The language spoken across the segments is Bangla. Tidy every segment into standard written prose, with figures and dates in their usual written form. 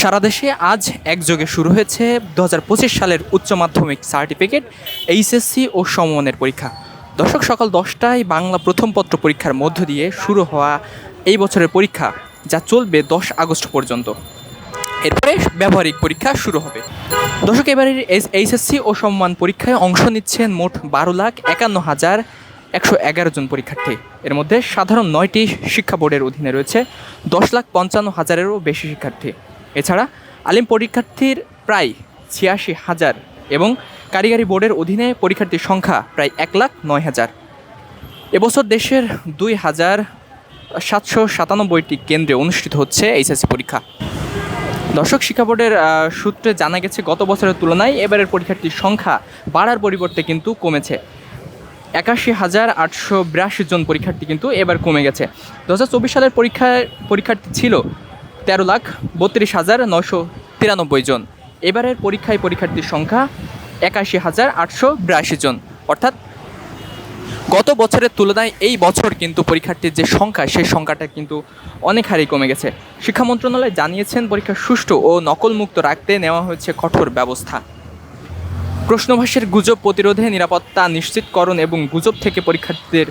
সারা দেশে আজ একযোগে শুরু হয়েছে 2025 সালের উচ্চ মাধ্যমিক সার্টিফিকেট, এইচএসসি ও সমমানের পরীক্ষা। দর্শক, সকাল 10টায় বাংলা প্রথম পত্র পরীক্ষার মধ্য দিয়ে শুরু হওয়া এই বছরের পরীক্ষা, যা চলবে 10 আগস্ট পর্যন্ত। এরপরে ব্যবহারিক পরীক্ষা শুরু হবে। দর্শক, এবারের এইচএসসি ও সমমান পরীক্ষায় অংশ নিচ্ছেন মোট 12,51,111 জন পরীক্ষার্থী। এর মধ্যে সাধারণ 9টি শিক্ষা বোর্ডের অধীনে রয়েছে 10,55,000-এরও বেশি শিক্ষার্থী। এছাড়া আলিম পরীক্ষার্থীর প্রায় 86,000 এবং কারিগরি বোর্ডের অধীনে পরীক্ষার্থীর সংখ্যা প্রায় 1,09,000। এবছর দেশের 2,797টি কেন্দ্রে অনুষ্ঠিত হচ্ছে এইচএসসি পরীক্ষা। দর্শক, শিক্ষা বোর্ডের সূত্রে জানা গেছে, গত বছরের তুলনায় এবারের পরীক্ষার্থীর সংখ্যা বাড়ার পরিবর্তে কিন্তু কমেছে। 81,882 জন পরীক্ষার্থী কিন্তু এবার কমে গেছে। 2024 সালের পরীক্ষার্থী ছিল 13,32,993 জন। এবারের পরীক্ষার্থীর সংখ্যা 81,882 জন, অর্থাৎ গত বছরের তুলনায় এই বছর কিন্তু পরীক্ষার্থীর যে সংখ্যা, সেই সংখ্যাটা কিন্তু অনেক হারে কমে গেছে। শিক্ষা মন্ত্রণালয় জানিয়েছেন, পরীক্ষা সুষ্ঠু ও নকলমুক্ত রাখতে নেওয়া হয়েছে কঠোর ব্যবস্থা। প্রশ্নভাসের গুজব প্রতিরোধে, নিরাপত্তা নিশ্চিতকরণ এবং গুজব থেকে পরীক্ষার্থীদের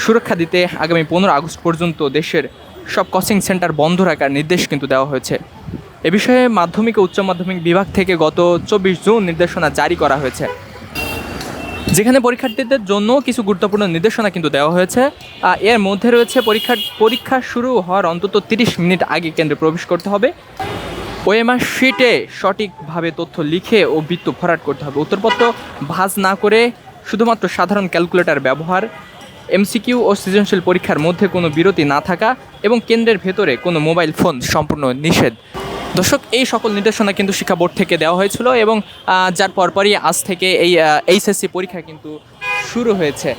সুরক্ষা দিতে আগামী 15 আগস্ট পর্যন্ত দেশের সব কোচিং সেন্টার বন্ধ রাখার নির্দেশ কিন্তু দেওয়া হয়েছে। এ বিষয়ে মাধ্যমিক ও উচ্চ মাধ্যমিক বিভাগ থেকে গত 24 জুন নির্দেশনা জারি করা হয়েছে, যেখানে পরীক্ষার্থীদের জন্য কিছু গুরুত্বপূর্ণ নির্দেশনা কিন্তু দেওয়া হয়েছে। এর মধ্যে রয়েছে পরীক্ষা শুরু হওয়ার অন্তত 30 মিনিট আগে কেন্দ্রে প্রবেশ করতে হবে। ওএমআর শিটে সঠিকভাবে তথ্য লিখে ও বৃত্ত ভরাট করতে হবে। উত্তরপত্র ভাঁজ না করে শুধুমাত্র সাধারণ ক্যালকুলেটর ব্যবহার, এমসিকিউ ও সৃজনশীল পরীক্ষার মধ্যে কোনো বিরতি না থাকা এবং কেন্দ্রের ভেতরে কোনো মোবাইল ফোন সম্পূর্ণ নিষেধ। দর্শক, এই সকল নির্দেশনা কিন্তু শিক্ষা বোর্ড থেকে দেওয়া হয়েছিল এবং যার পরপরই আজ থেকে এই এইচএসসি পরীক্ষা কিন্তু শুরু হয়েছে।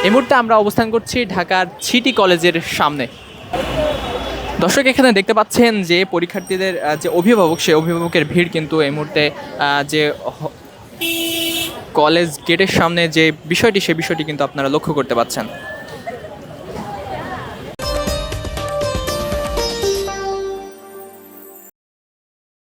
এই মুহূর্তে আমরা অবস্থান করছি ঢাকার সিটি কলেজের সামনে। দর্শক, এখানে দেখতে পাচ্ছেন যে পরীক্ষার্থীদের যে অভিভাবক, সেই অভিভাবকের ভিড় কিন্তু এই মুহূর্তে যে কলেজ গেটের সামনে যে বিষয়টি, সেই বিষয়টি কিন্তু আপনারা লক্ষ্য করতে পাচ্ছেন।